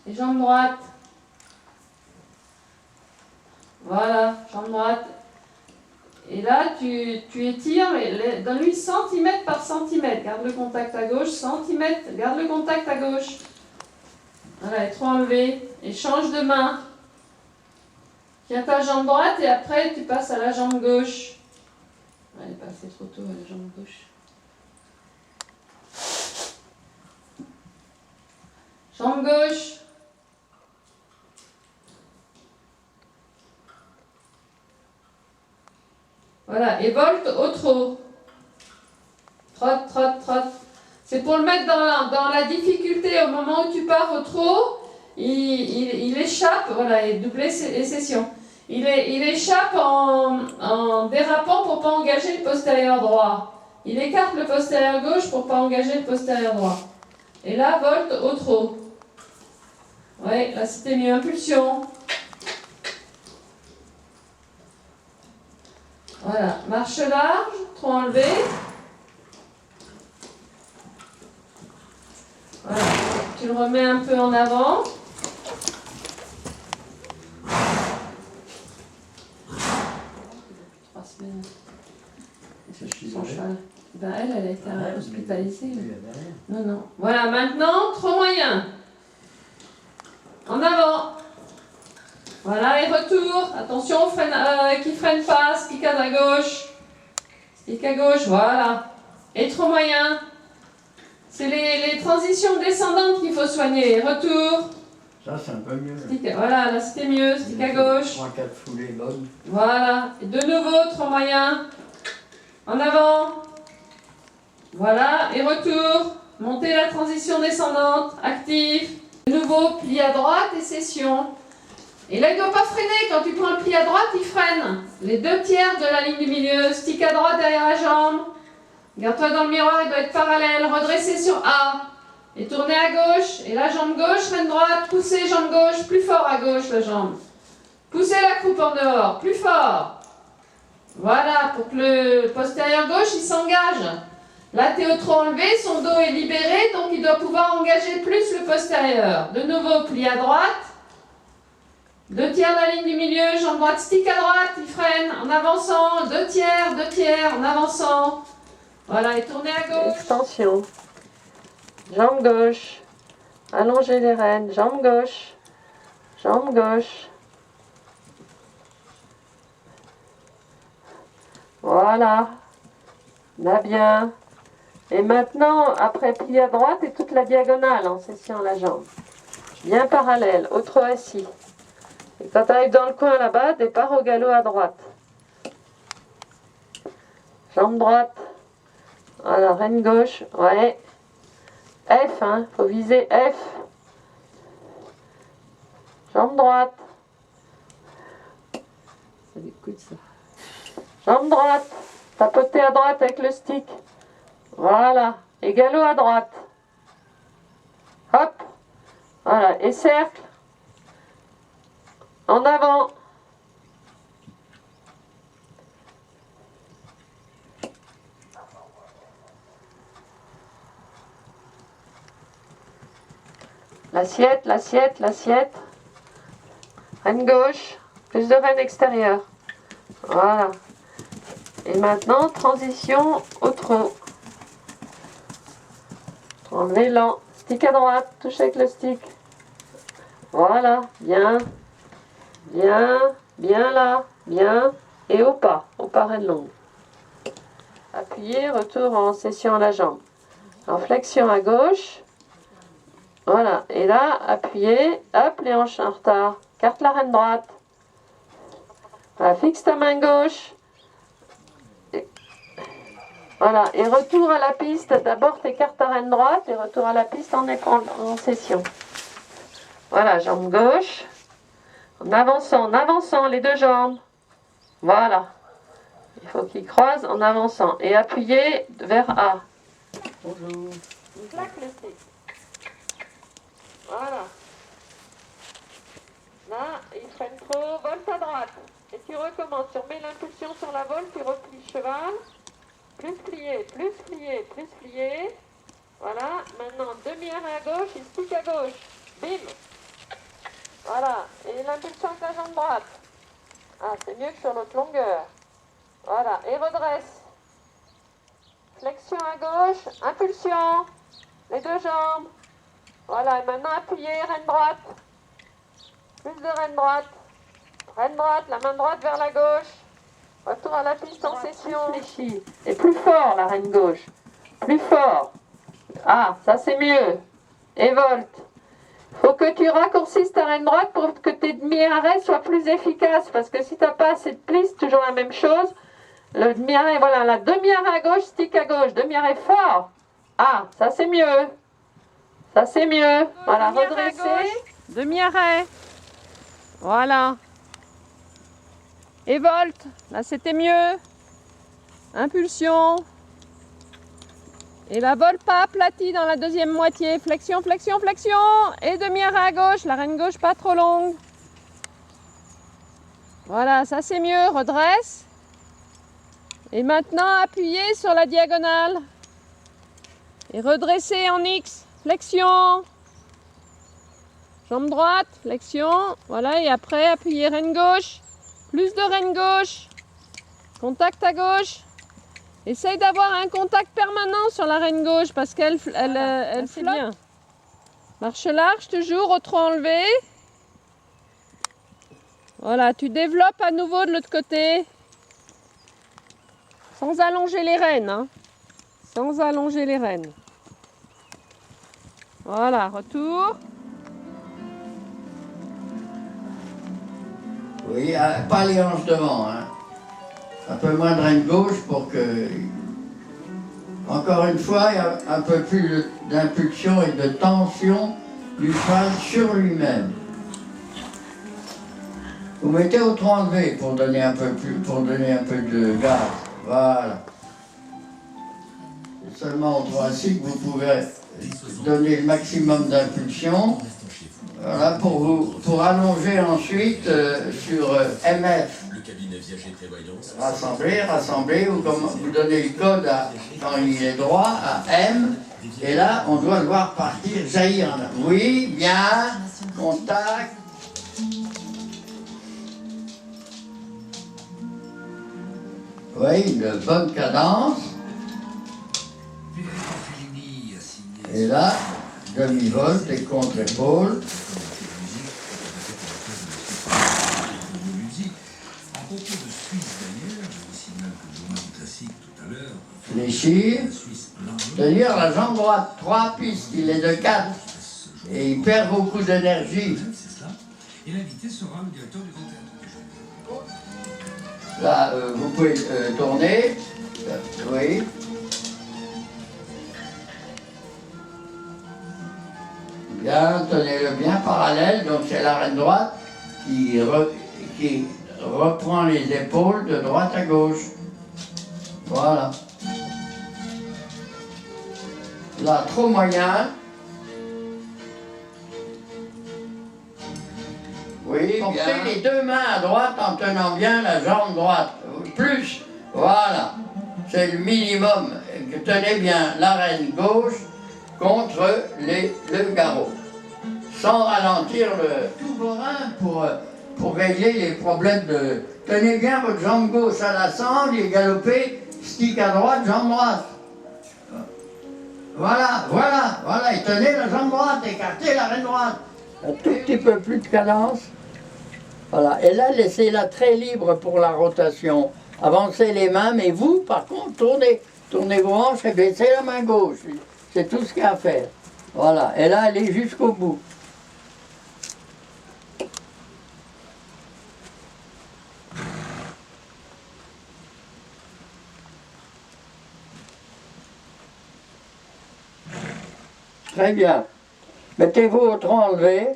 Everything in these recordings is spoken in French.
Et jambe droite. Voilà, jambe droite. Et là, tu étires, donne-lui centimètre par centimètre. Garde le contact à gauche, centimètre, garde le contact à gauche. Voilà, et trop enlevé. Et change de main. Tiens ta jambe droite et après tu passes à la jambe gauche. Elle est passée trop tôt à la jambe gauche. Jambe gauche. Voilà, et volte au trot. Trotte, trotte, trotte. C'est pour le mettre dans la difficulté au moment où tu pars au trot. Il échappe, voilà, et doubler les sessions. Il échappe en dérapant pour ne pas engager le postérieur droit. Il écarte le postérieur gauche pour ne pas engager le postérieur droit. Et là, volte au trot. Oui, là c'était mieux. Impulsion. Voilà, marche large, trop enlevé. Voilà, tu le remets un peu en avant. Depuis 3 semaines. Son cheval. Ben elle a été hospitalisée. Non, non. Voilà, maintenant, trop moyen. En avant. Voilà, et retour. Attention, qui freine pas. Stick à gauche. Stick à gauche, voilà. Et trop moyen. C'est les transitions descendantes qu'il faut soigner. Retour. Ça, c'est un peu mieux. Voilà, là c'était mieux. Stick à gauche. 3-4 foulées bonnes. Voilà. Et de nouveau, trop moyen. En avant. Voilà. Et retour. Montez la transition descendante. Active. De nouveau, pli à droite et session. Et là, il ne doit pas freiner. Quand tu prends le pli à droite, il freine. Les 2 tiers de la ligne du milieu. Stick à droite derrière la jambe. Garde-toi dans le miroir, il doit être parallèle. Redresser sur A. Et tourner à gauche. Et la jambe gauche, freine droite. Poussez, jambe gauche. Plus fort à gauche, la jambe. Poussez la croupe en dehors. Plus fort. Voilà, pour que le postérieur gauche, il s'engage. Là, t'es au trop enlevé. Son dos est libéré. Donc, il doit pouvoir engager plus le postérieur. De nouveau, pli à droite. 2 tiers de la ligne du milieu, jambe droite, stick à droite, il freine en avançant, 2 tiers, en avançant. Voilà, et tournez à gauche. Extension. Jambe gauche. Allongez les rênes, jambe gauche. Jambe gauche. Voilà. Là bien. Et maintenant, après pli à droite et toute la diagonale en session la jambe. Bien parallèle, au trot assis. Et quand tu arrives dans le coin là-bas, départ au galop à droite. Jambe droite. Voilà, reine gauche. Ouais. F, hein. Faut viser F. Jambe droite. Ça découte ça. Jambe droite. Tapoter à droite avec le stick. Voilà. Et galop à droite. Hop. Voilà. Et cercle. En avant. L'assiette, l'assiette, l'assiette. Reine gauche. Plus de reine extérieure. Voilà. Et maintenant, transition au trot. Enlevez lent. Stick à droite. Touche avec le stick. Voilà. Bien. Bien, bien là, bien, et au pas reine longue. Appuyez, retour en session à la jambe. En flexion à gauche, voilà, et là, appuyez, hop, les hanches en retard, carte la reine droite. Voilà, fixe ta main gauche. Voilà, et retour à la piste, d'abord t'écartes ta reine droite, et retour à la piste en session. Voilà, jambe gauche. En avançant, les 2 jambes. Voilà. Il faut qu'il croise en avançant. Et appuyez vers A. Bonjour. Claque le stick. Voilà. Là, il freine trop. Volte à droite. Et tu recommences. Tu remets l'impulsion sur la volte. Tu replies le cheval. Plus plié, plus plié, plus plié. Voilà. Maintenant, demi-arrêt à gauche et stick à gauche. Bim. Voilà. Et l'impulsion avec la jambe droite. Ah, c'est mieux que sur l'autre longueur. Voilà. Et redresse. Flexion à gauche. Impulsion. Les deux jambes. Voilà. Et maintenant appuyez. Reine droite. Plus de reine droite. Reine droite. La main droite vers la gauche. Retour à la piste en session. Fléchie. Et plus fort la reine gauche. Plus fort. Ah, ça c'est mieux. Et volte. Faut que tu raccourcisses ta reine droite pour que tes demi-arrêts soient plus efficaces. Parce que si tu n'as pas assez de plis, c'est toujours la même chose. Le demi-arrêt, voilà, la demi-arrêt à gauche, stick à gauche. Demi-arrêt fort. Ah, ça c'est mieux. Ça c'est mieux. Voilà, redresser. Demi-arrêt. Voilà. Et volte. Là c'était mieux. Impulsion. Et la volte pas aplatie dans la deuxième moitié. Flexion, flexion, flexion. Et demi-arrêt à gauche. La reine gauche pas trop longue. Voilà, ça c'est mieux. Redresse. Et maintenant, appuyez sur la diagonale. Et redressez en X. Flexion. Jambe droite. Flexion. Voilà, et après, appuyez reine gauche. Plus de reine gauche. Contact à gauche. Essaye d'avoir un contact permanent sur la reine gauche parce qu'elle elle flotte bien. Marche large toujours, au trop enlevé. Voilà, tu développes à nouveau de l'autre côté. Sans allonger les rênes. Hein. Sans allonger les rênes. Voilà, retour. Oui, pas les hanches devant. Hein. Un peu moins de reine gauche pour que, encore une fois, il y a un peu plus d'impulsion et de tension du cheval sur lui-même. Vous mettez au tronc enlevé pour donner un peu de gaz. Voilà. C'est seulement au thoracique que vous pouvez donner le maximum d'impulsion. Voilà, pour allonger ensuite sur MF. Rassembler, ou comme vous donnez le code quand il est droit à M, et là on doit le voir partir, jaillir. Oui, bien, contact. Oui, une bonne cadence. Et là, demi-volte et contre-épaule. Fléchir, tenir la jambe droite, 3 pistes, il est de 4 et il perd beaucoup d'énergie. Et l'invité sera le directeur du 21. Là, vous pouvez tourner, oui. Bien, tenez-le bien parallèle, donc c'est la reine droite qui reprend les épaules de droite à gauche. Voilà. Là, trop moyen. Oui, portez les deux mains à droite en tenant bien la jambe droite. Plus, voilà. C'est le minimum. Tenez bien la reine gauche contre le garrot. Sans ralentir tout vos reins pour régler les problèmes de... Tenez bien votre jambe gauche à la sangle et galopez, stick à droite, jambe droite. Voilà, et tenez la jambe droite, écartez la reine droite. Un tout petit peu plus de cadence. Voilà, et là, laissez-la très libre pour la rotation. Avancez les mains, mais vous, par contre, tournez vos hanches et baissez la main gauche. C'est tout ce qu'il y a à faire. Voilà, et là, allez jusqu'au bout. Très bien. Mettez-vous au tronc enlevé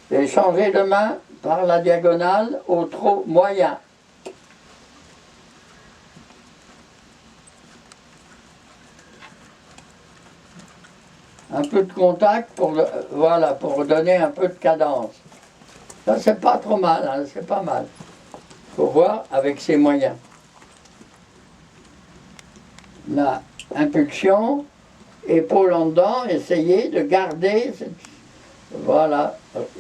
et changez de main par la diagonale au trot moyen. Un peu de contact pour donner un peu de cadence. Ça, c'est pas trop mal, hein, c'est pas mal. Faut voir avec ses moyens. La impulsion, épaule en dedans, essayez de garder Voilà.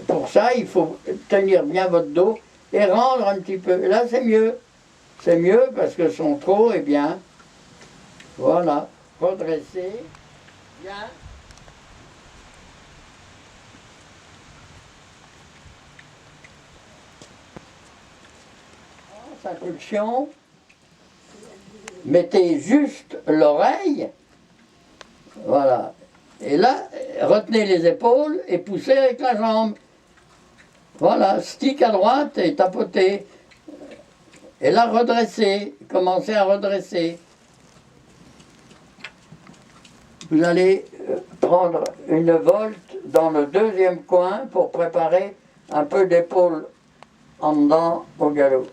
Pour ça, il faut tenir bien votre dos et rendre un petit peu. Là, c'est mieux. C'est mieux parce que son trot est bien. Voilà. Redresser. Bien. Impulsion. Mettez juste l'oreille. Voilà. Et là, retenez les épaules et poussez avec la jambe. Voilà, stick à droite et tapotez. Et là, redressez. Commencez à redresser. Vous allez prendre une volte dans le deuxième coin pour préparer un peu d'épaule en dedans au galop.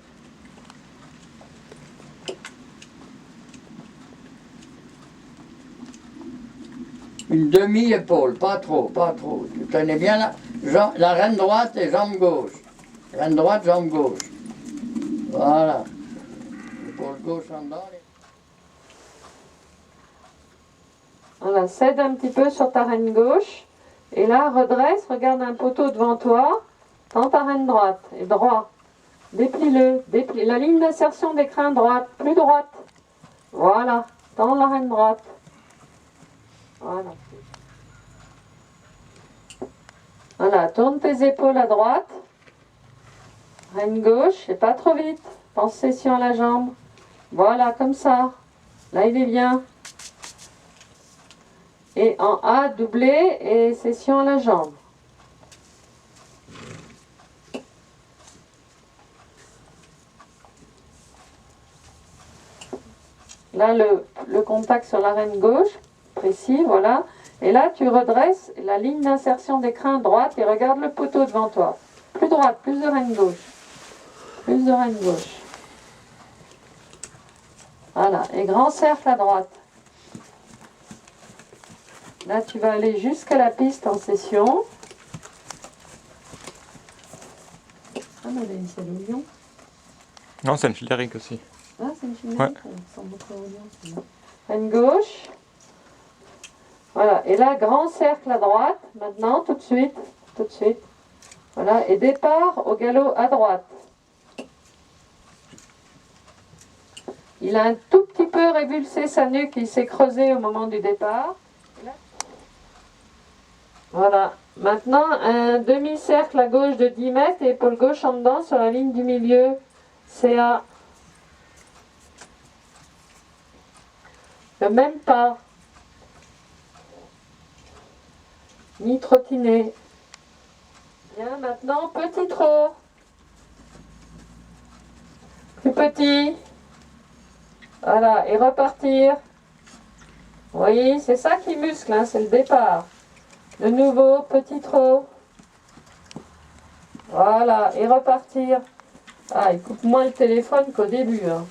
Une demi-épaule, pas trop, pas trop. Tenez bien la reine droite et jambe gauche. Reine droite, jambe gauche. Voilà. Épaule gauche en dedans. Voilà, cède un petit peu sur ta reine gauche. Et là, redresse, regarde un poteau devant toi. Tends ta reine droite et droit. Déplie-le. Déplie. La ligne d'insertion des crins droite, plus droite. Voilà. Tends la reine droite. Voilà. Voilà, tourne tes épaules à droite. Reine gauche, et pas trop vite. Pense session à la jambe. Voilà, comme ça. Là, il est bien. Et en A, doublé et session à la jambe. Là, le contact sur la reine gauche, précis, voilà. Et là, tu redresses la ligne d'insertion des crins droite et regarde le poteau devant toi. Plus droite, plus de reine gauche. Plus de reine gauche. Voilà, et grand cercle à droite. Là, tu vas aller jusqu'à la piste en session. Ah, mais c'est le lion. Non, c'est une Childéric aussi. Ah, c'est une chimère. Ouais. Ça ressemble beaucoup au lion, celle-là. Reine gauche. Voilà, et là, grand cercle à droite. Maintenant, tout de suite. Tout de suite. Voilà, et départ au galop à droite. Il a un tout petit peu révulsé sa nuque, il s'est creusé au moment du départ. Voilà. Maintenant, un demi-cercle à gauche de 10 mètres et épaule gauche en dedans sur la ligne du milieu. CA. Le même pas. Ni trottiner. Bien, maintenant, petit trot. Plus petit. Voilà, et repartir. Oui, c'est ça qui muscle, hein, c'est le départ. De nouveau, petit trot. Voilà, et repartir. Ah, il coupe moins le téléphone qu'au début. Hein.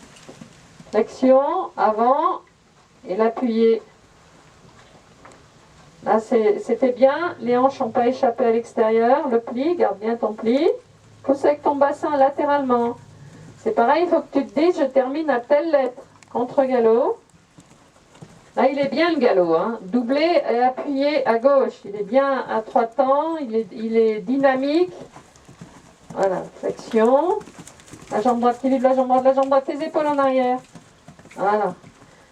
Flexion, avant, et l'appuyer. Là, c'était bien. Les hanches n'ont pas échappé à l'extérieur. Le pli, garde bien ton pli. Pousse avec ton bassin latéralement. C'est pareil, il faut que tu te dises, je termine à telle lettre. Contre-galop. Là, il est bien le galop. Hein. Doublé et appuyé à gauche. Il est bien à 3 temps. Il est dynamique. Voilà, flexion. La jambe droite qui vibre, la jambe droite, tes épaules en arrière. Voilà.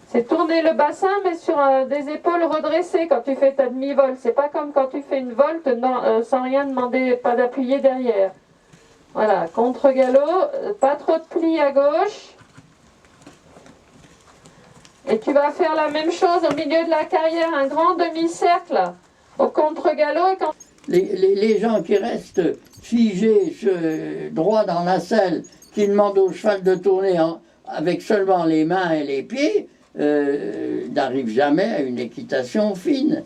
C'est tourner le bassin, mais sur des épaules redressées quand tu fais ta demi-volte. C'est pas comme quand tu fais une volte sans rien demander, pas d'appuyer derrière. Voilà, contre-galop, pas trop de plis à gauche. Et tu vas faire la même chose au milieu de la carrière, un grand demi-cercle au contre-galop. Et quand... les gens qui restent figés, droits dans la selle, qui demandent au cheval de tourner avec seulement les mains et les pieds, n'arrivent jamais à une équitation fine.